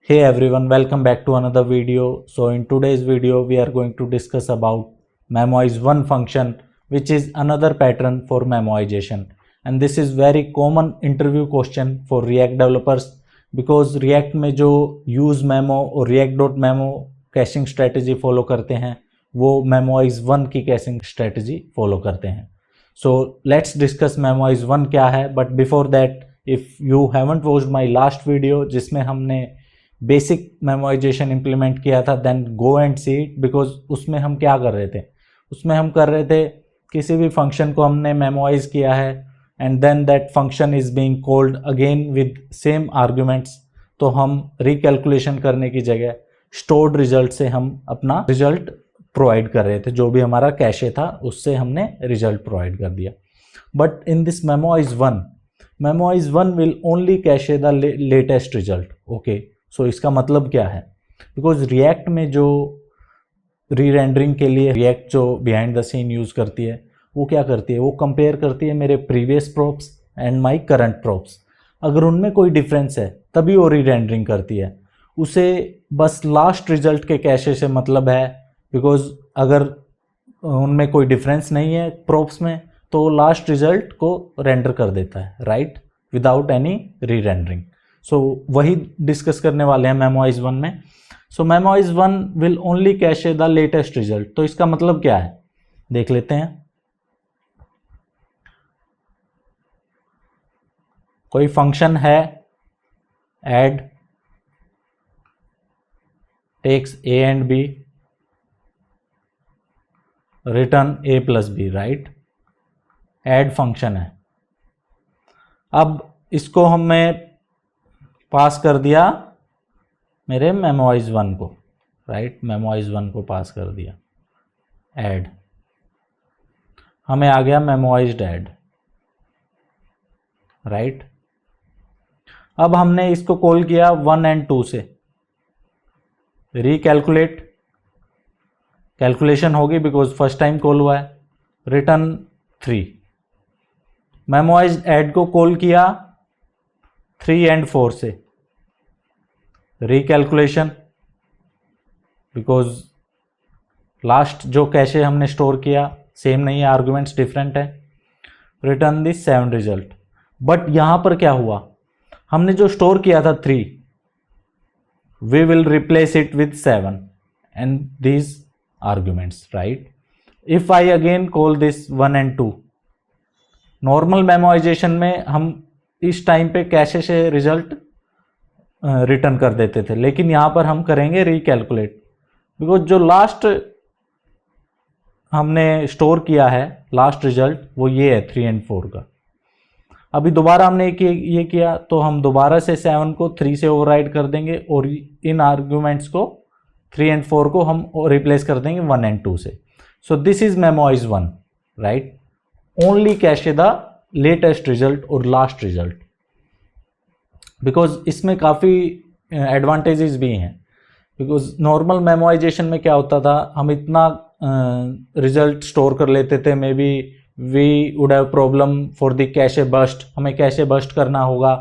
Hey everyone, welcome back to another video. So in today's video we are going to discuss about memoize one function, which is another pattern for memoization, and this is very common interview question for React developers because React में जो use memo और react.memo caching strategy follow करते हैं वो memoize one की caching strategy follow करते हैं. So let's discuss memoize one क्या है. But before that, if you haven't watched my last video जिसमें हमने बेसिक मेमोराइजेशन इंप्लीमेंट किया था, then go and see it, because उसमें हम क्या कर रहे थे, उसमें हम कर रहे थे किसी भी फंक्शन को हमने मेमोराइज किया है and then that function is being called again with same arguments. तो हम रिकैलकुलेशन करने की जगह स्टोर्ड रिजल्ट से हम अपना रिजल्ट प्रोवाइड कर रहे थे, जो भी हमारा कैशे था उससे हमने रिजल्ट प्रोवाइड कर दिया. But in this memorise one will only cache the latest result. Okay, so इसका मतलब क्या है, बिकॉज रिएक्ट में जो री रेंडरिंग के लिए रिएक्ट जो बिहाइंड द सीन यूज़ करती है वो क्या करती है, वो कंपेयर करती है मेरे previous props and my current props. अगर उनमें कोई डिफरेंस है तभी वो री रेंडरिंग करती है. उसे बस लास्ट रिजल्ट के कैशे से मतलब है, बिकॉज अगर उनमें कोई डिफरेंस नहीं है प्रॉप्स में तो लास्ट रिजल्ट को रेंडर कर देता है, right, without any re rendering. So वही डिस्कस करने वाले हैं मेमोराइज वन में. So memorise one will only cache the latest result. तो इसका मतलब क्या है देख लेते हैं. कोई फंक्शन है add takes a and b return a plus b, right. Add function है. अब इसको हमें पास कर दिया मेरे मेमोराइज वन को, राइट. मेमोराइज वन को पास कर दिया ऐड, हमें आ गया मेमोराइज्ड ऐड, राइट. अब हमने इसको कॉल किया 1 and 2 से. रिकैलकुलेट, कैलकुलेशन होगी बिकॉज फर्स्ट टाइम कॉल हुआ है. रिटर्न 3. मेमोराइज्ड ऐड को कॉल किया 3 and 4 से. रिकैलकुलेशन, बिकॉज लास्ट जो कैशे हमने स्टोर किया सेम नहीं है, आर्ग्यूमेंट्स डिफरेंट है. Return this 7 result. बट यहां पर क्या हुआ, हमने जो स्टोर किया था 3, we will replace it with 7 and these arguments, right. If I again call this 1 and 2, normal memorization में हम इस टाइम पे कैशे से रिजल्ट रिटर्न कर देते थे, लेकिन यहां पर हम करेंगे रिकैलकुलेट, बिकॉज जो लास्ट हमने स्टोर किया है लास्ट रिजल्ट वो ये है 3 and 4 का. अभी दोबारा हमने ये किया तो हम दोबारा से 7 को 3 से ओवरराइड कर देंगे और इन आर्ग्यूमेंट्स को 3 and 4 को हम रिप्लेस कर देंगे 1 and 2 से. So this is memorize one, right. Only cache the latest result और लास्ट रिजल्ट, बिकॉज इसमें काफ़ी एडवांटेजेस भी हैं. बिकॉज नॉर्मल मेमोराइजेशन में क्या होता था, हम इतना रिजल्ट स्टोर कर लेते थे, maybe we would have problem for the cache bust. हमें कैशे बस्ट करना होगा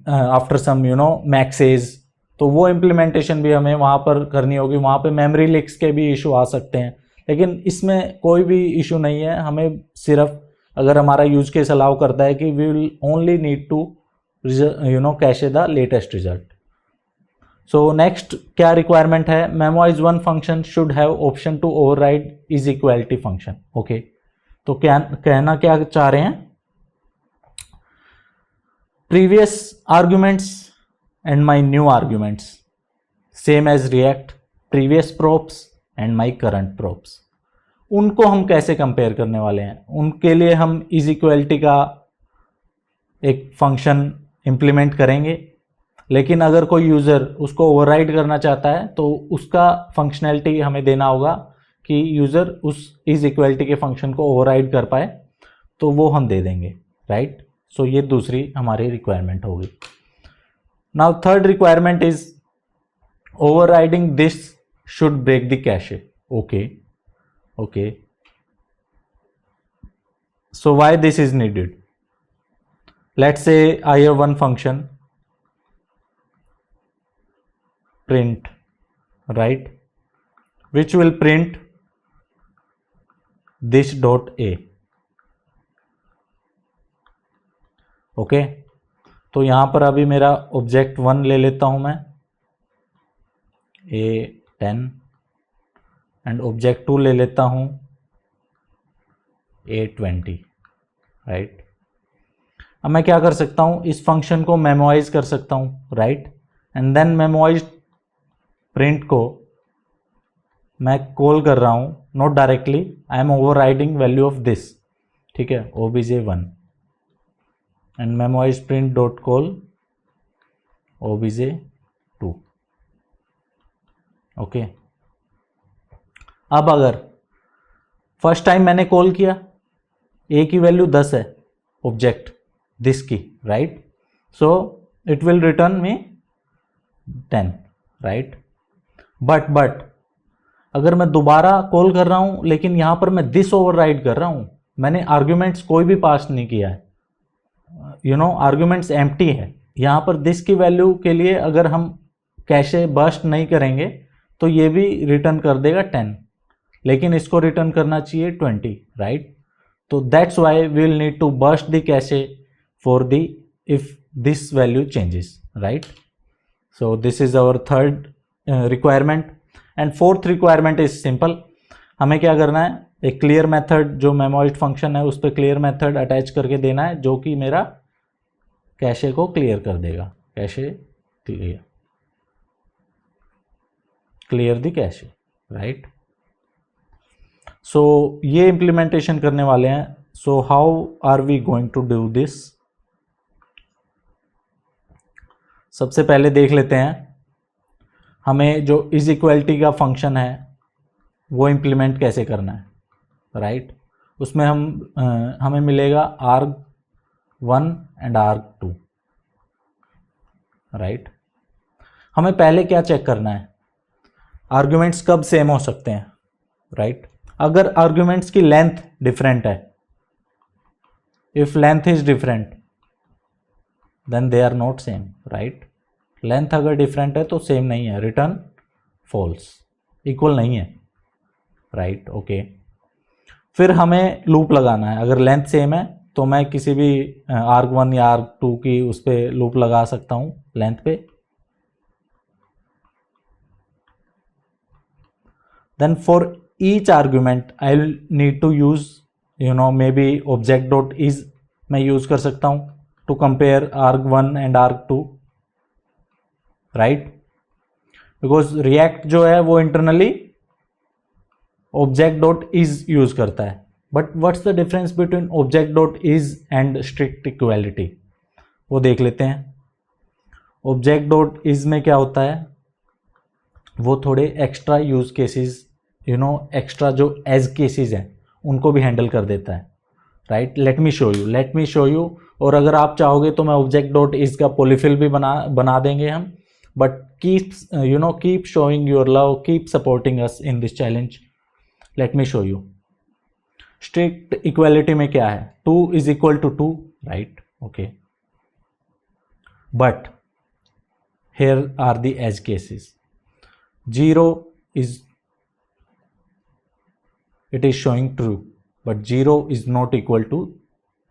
आफ्टर सम मैक्सेज, तो वो इम्प्लीमेंटेशन भी हमें वहाँ पर करनी होगी. वहाँ पे मेमोरी लीक्स के भी इशू आ सकते हैं, लेकिन इसमें कोई भी इशू नहीं है. हमें सिर्फ अगर हमारा यूज केस अलाउ करता है कि we will only need to cache the latest result. So next क्या रिक्वायरमेंट है, memorize one function should have option to override is equality function. Okay, तो क्या कहना क्या चाह रहे हैं, previous arguments and my new arguments same as React, previous props and my current props, उनको हम कैसे कंपेयर करने वाले हैं. उनके लिए हम इज इक्वालिटी का एक फंक्शन इंप्लीमेंट करेंगे, लेकिन अगर कोई यूज़र उसको ओवरराइड करना चाहता है तो उसका फंक्शनैलिटी हमें देना होगा कि यूज़र उस इज इक्वालिटी के फंक्शन को ओवरराइड कर पाए, तो वो हम दे देंगे, राइट. सो ये दूसरी हमारी रिक्वायरमेंट होगी. Now third requirement is overriding this should break the cache. Okay, so why this is needed? Let's say I have one function print, right, which will print this dot a. Okay, तो यहां पर अभी मेरा object 1 ले लेता हूं मैं, A10, and object 2 ले लेता हूं A20, राइट। अब मैं क्या कर सकता हूं, इस फंक्शन को मेमोराइज कर सकता हूं, right, and then memorize print को मैं कॉल कर रहा हूं, not directly, I am overriding value of this, ठीक है, obj1, and memorize print dot call obj2, okay. अब अगर फर्स्ट टाइम मैंने कॉल किया, a की वैल्यू 10 है, ऑब्जेक्ट दिस की, right, so it will return me 10, right. But अगर मैं दोबारा कॉल कर रहा हूं, लेकिन यहां पर मैं दिस ओवरराइड कर रहा हूं, मैंने आर्ग्यूमेंट्स कोई भी पास नहीं किया है, आर्ग्यूमेंट्स एम्प्टी है। यहां पर दिस की वैल्यू के लिए अगर हम कैशे बर्स्ट नहीं करेंगे तो ये भी रिटर्न कर देगा 10, लेकिन इसको रिटर्न करना चाहिए 20, राइट। तो that's why we will need to burst the cache for the if this value changes, right. So this is our third requirement, and fourth requirement is simple. हमें क्या करना है, एक क्लियर मेथड जो memorized function है उस पर clear method attach करके देना है, जो कि मेरा कैशे को क्लियर कर देगा, cache clear the cache, right. So ये इंप्लीमेंटेशन करने वाले हैं। So how are we going to do this? सबसे पहले देख लेते हैं हमें जो इज इक्वलिटी का फंक्शन है वो इम्प्लीमेंट कैसे करना है, राइट। उसमें हमें मिलेगा arg1 एंड arg2, राइट। हमें पहले क्या चेक करना है, आर्ग्यूमेंट्स कब सेम हो सकते हैं, राइट। अगर आर्ग्यूमेंट्स की लेंथ डिफरेंट है, if length is different then they are not same, right. Length अगर डिफरेंट है तो सेम नहीं है, रिटर्न फॉल्स, इक्वल नहीं है, राइट, ओके। फिर हमें लूप लगाना है। अगर लेंथ सेम है तो मैं किसी भी arg1 या arg2 की उस पर लूप लगा सकता हूं लेंथ पे। Then for each argument I will need to use maybe object dot is मैं यूज कर सकता हूं to compare arg1 and arg2, right, because React जो है वो internally object dot is use करता है। But what's the difference between object dot is and strict equality, वो देख लेते हैं। ऑब्जेक्ट डॉट इज में क्या होता है, वो थोड़े एक्स्ट्रा यूज केसेस, एक्स्ट्रा जो एज केसेस हैं उनको भी हैंडल कर देता है, राइट। Let me show you. और अगर आप चाहोगे तो मैं ऑब्जेक्ट डॉट इज का पॉलीफिल भी बना देंगे हम। But keep showing your love, keep supporting us in this challenge. Let me show you. Strict equality में क्या है, 2 is equal to 2, right, okay. But here are the edge cases. 0 is, it is showing true, but 0 is not equal to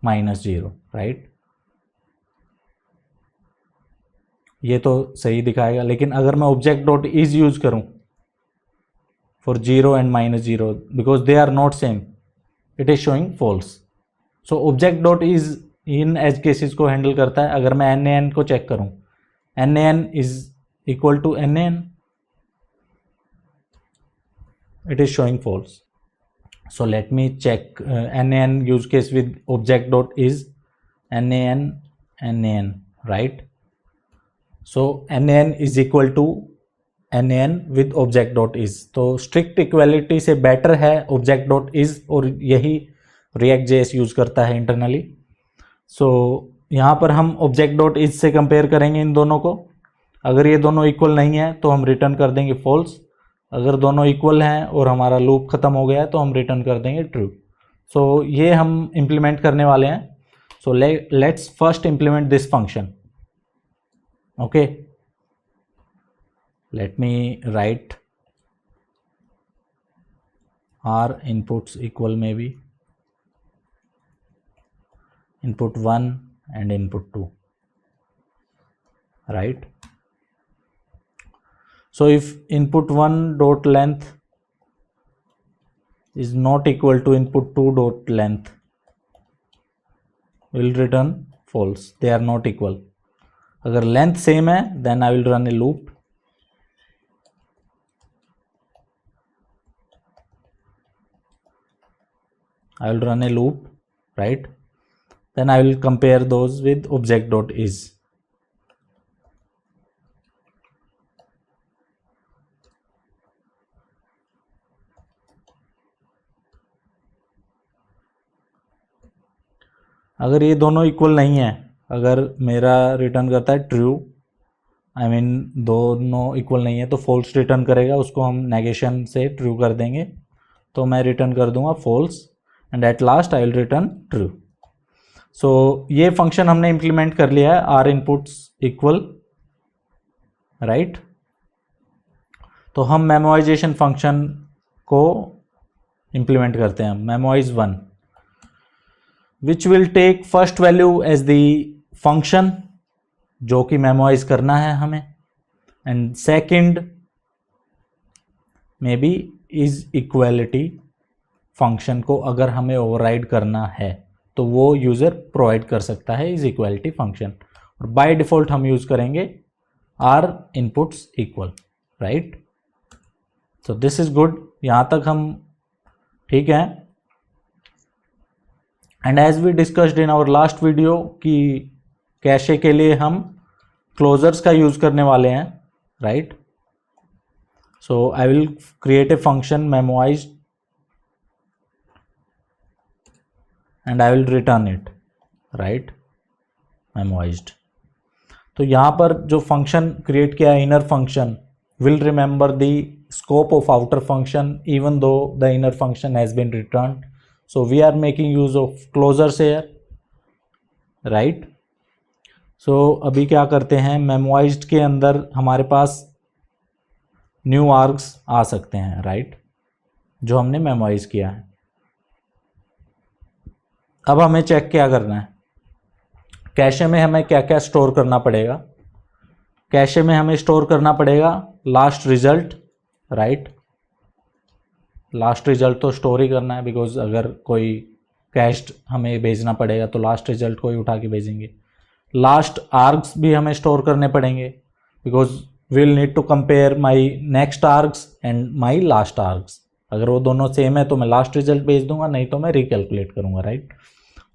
-0, right. ये तो सही दिखाएगा, लेकिन अगर मैं ऑब्जेक्ट डॉट इज यूज करूं for 0 and -0 because they are not same, it is showing false. So object dot is in edge cases को handle करता है। अगर मैं NaN को चेक करूं, NaN is equal to NaN, it is showing false. So let me check NaN use case with object dot is NaN, right. So NaN is equal to NaN with object dot is. तो strict equality से better है object dot is, और यही React.js use करता है internally. सो यहाँ पर हम ऑब्जेक्ट डॉट इज से कंपेयर करेंगे इन दोनों को। अगर ये दोनों इक्वल नहीं है तो हम रिटर्न कर देंगे फॉल्स। अगर दोनों इक्वल हैं और हमारा लूप खत्म हो गया है तो हम रिटर्न कर देंगे ट्रू। सो ये हम इम्प्लीमेंट करने वाले हैं। So let's first implement this function, okay. let me write r inputs equal maybe input 1 and input 2, right? So if input 1 dot length is not equal to input 2 dot length, will return false, they are not equal. अगर length same है then I will run a loop. I will run a loop, right? Then I will compare those with object.is. अगर ये दोनों equal नहीं है, अगर मेरा return करता है ट्रू, आई मीन दोनों इक्वल नहीं है तो फॉल्स रिटर्न करेगा, उसको हम नेगेशन से ट्रू कर देंगे, तो मैं रिटर्न कर दूंगा false and at last I will return true. So ये फंक्शन हमने इंप्लीमेंट कर लिया है, आर इनपुट्स इक्वल, राइट. तो हम मेमोराइजेशन फंक्शन को इंप्लीमेंट करते हैं. Memorize 1 which will take first value as the function जो कि मेमोराइज करना है हमें, एंड सेकंड में भी इज इक्वालिटी फंक्शन को अगर हमें ओवरराइड करना है तो वो यूज़र प्रोवाइड कर सकता है इज इक्वालिटी फंक्शन. और बाय डिफ़ॉल्ट हम यूज़ करेंगे are inputs equal, right. So this is good, यहाँ तक हम ठीक है. And as we discussed in our last video कि कैशे के लिए हम क्लोजर्स का यूज़ करने वाले हैं, राइट. So I will create a function memorized and I will return it, right, memorized. तो यहाँ पर जो फंक्शन क्रिएट किया है inner function will remember the scope of outer function even though the inner function has been returned. So we are making use of closures here, right. So अभी क्या करते हैं, मेमोराइज्ड के अंदर हमारे पास न्यू आर्ग्स आ सकते हैं, राइट, जो हमने मेमोराइज किया है. अब हमें चेक क्या करना है, कैशे में हमें क्या क्या स्टोर करना पड़ेगा. कैशे में हमें स्टोर करना पड़ेगा last result, right. Last result तो स्टोर ही करना है, बिकॉज अगर कोई कैश्ड हमें भेजना पड़ेगा तो लास्ट रिजल्ट को ही उठा के भेजेंगे. लास्ट आर्ग्स भी हमें स्टोर करने पड़ेंगे, because will need to compare my next args and my last args. अगर वो दोनों सेम है तो मैं लास्ट रिजल्ट भेज दूंगा, नहीं तो मैं रिकैलकुलेट करूंगा, राइट.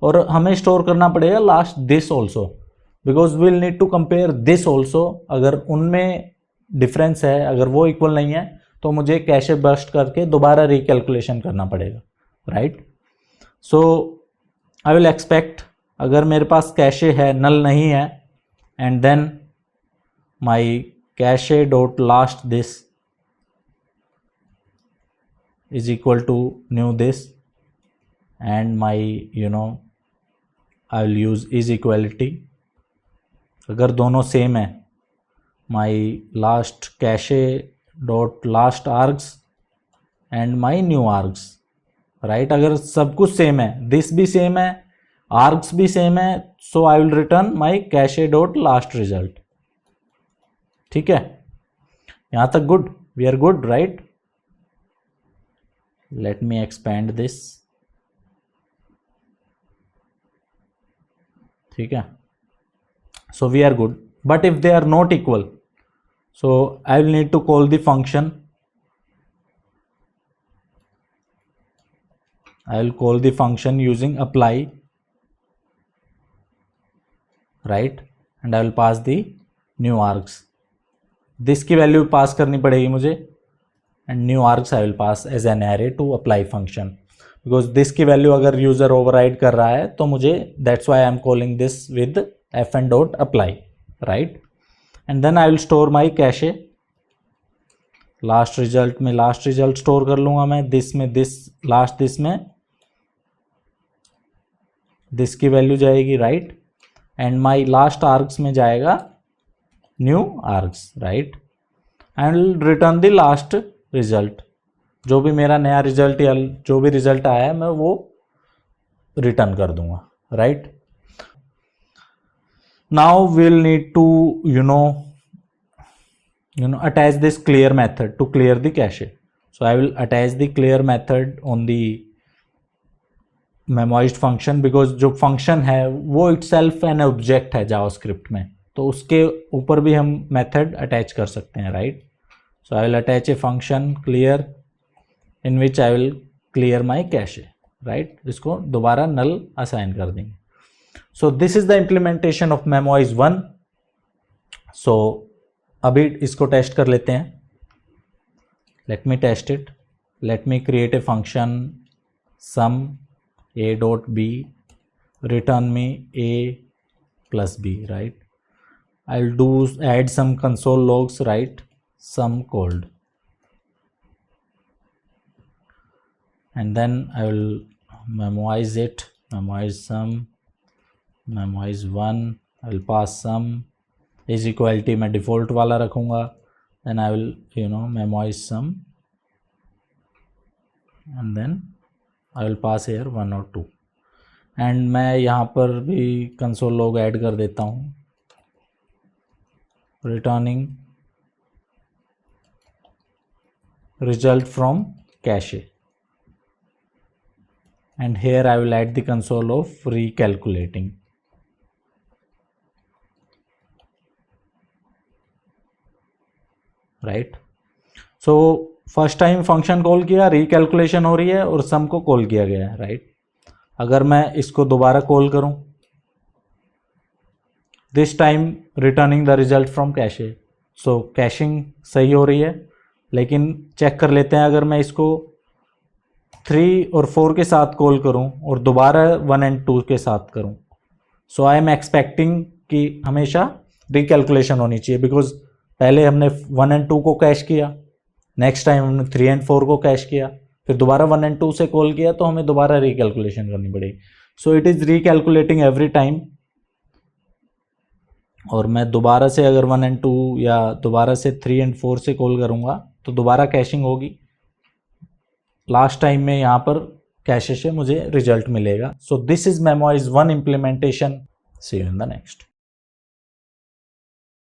और हमें स्टोर करना पड़ेगा last this also, because will need to compare this also. अगर उनमें डिफरेंस है, अगर वो इक्वल नहीं है तो मुझे कैशे बस्ट करके दोबारा रिकैलकुलेशन करना पड़ेगा, right. So I will expect अगर मेरे पास कैशे है, नल नहीं है, and then my cache dot last this is equal to new this and my I will use is equality. अगर दोनों सेम है, my last cache dot last args and my new args, right. अगर सब कुछ same है, this भी same है, args भी सेम है, so I will return my cache dot last result. ठीक है, यहां तक good, we are good, right. Let me expand this. ठीक है, so we are good. But if they are not equal, so I will need to call the function. I will call the function using apply, right, and I will pass the new args. This की value pass करनी पड़ेगी मुझे, and new args I will pass as an array to apply function, because this की value अगर user override कर रहा है तो मुझे, that's why I am calling this with fn dot apply, right. And then I will store my cache. Last result में last result store कर लूंगा मैं, दिस में दिस, लास्ट दिस में दिस की वैल्यू जाएगी, right. And my last args में जाएगा new args, right. And return the last result. जो भी मेरा नया रिजल्ट या जो भी रिजल्ट आया है मैं वो रिटर्न कर दूंगा, right. Now we'll need to attach this clear method to clear the cache. So I will attach the clear method on the memoized function because जो function है वो itself an object है JavaScript में, तो उसके ऊपर भी हम method attach कर सकते हैं, right? So I will attach a function clear in which I will clear my cache, right? इसको दोबारा null assign कर देंगे. So this is the implementation of memoize 1. So अभी इसको टेस्ट कर लेते हैं. Let me test it. Let me create a function sum a dot b return me a plus b, right? I'll add some console logs, right? Sum called, and then I will memoize it. Memoize sum. memoize 1. I will pass sum is equality मैं default वाला रखूँगा. then I will memoize sum and then I will pass here 1 or 2 and मैं यहाँ पर भी console log add कर देता हूँ returning result from cache and here I will add the console of recalculating. Right. So first time function call किया, recalculation हो रही है और सम को कॉल किया गया है, राइट. अगर मैं इसको दोबारा कॉल करूं, this time returning the result from cache. So caching सही हो रही है, लेकिन चेक कर लेते हैं अगर मैं इसको 3 और 4 के साथ कॉल करूं और दोबारा 1 and 2 के साथ करूं. सो आई एम एक्सपेक्टिंग कि हमेशा रिकैलकुलेशन होनी चाहिए, बिकॉज पहले हमने 1 and 2 को कैश किया, नेक्स्ट टाइम हमने 3 and 4 को कैश किया, फिर दोबारा 1 and 2 से कॉल किया, तो हमें दोबारा रिकैलकुलेशन करनी पड़ेगी. So it is रिकैलकुलेटिंग every time. और मैं दोबारा से अगर 1 and 2 या दोबारा से 3 and 4 से कॉल करूँगा तो दोबारा कैशिंग होगी. लास्ट टाइम में यहाँ पर कैशे से मुझे रिजल्ट मिलेगा. सो this is memoize 1 implementation. See you in the next.